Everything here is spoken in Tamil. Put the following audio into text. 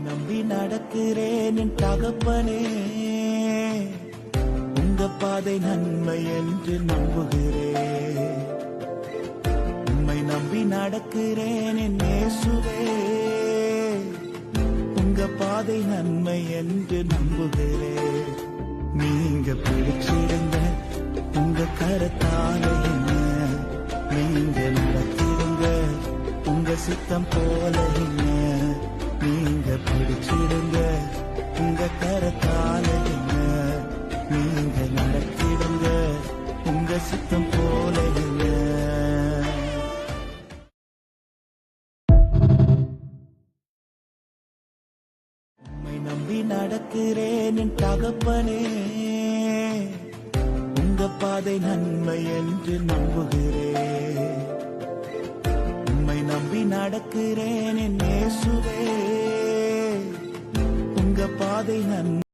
நம்பி நடக்கிறேன் என் தகப்பனே, உங்க பாதை நன்மை என்று நம்புகிறேன். உம்மை நம்பி நடக்கிறேன் என் இயேசுவே, உங்க பாதை நன்மை என்று நம்புகிறேன். நீங்க பிடிச்சிடுங்க உங்க கரத்தால என்ன, நீங்க நடத்திடுங்க உங்க சித்தம் போல என்ன. நீங்க பிடிச்சிடுங்க உங்க கரத்தால என்ன, நீங்க நடத்திடுங்க உங்க சித்தம் போல என்ன. உம்மை நம்பி நடக்கிறேன் என் தகப்பனே, உங்க பாதை நன்மை என்று நம்புகிறேன். உம்மை நம்பி நடக்கிறேன் என் இயேசுவே, உங்க பாதை நன்மை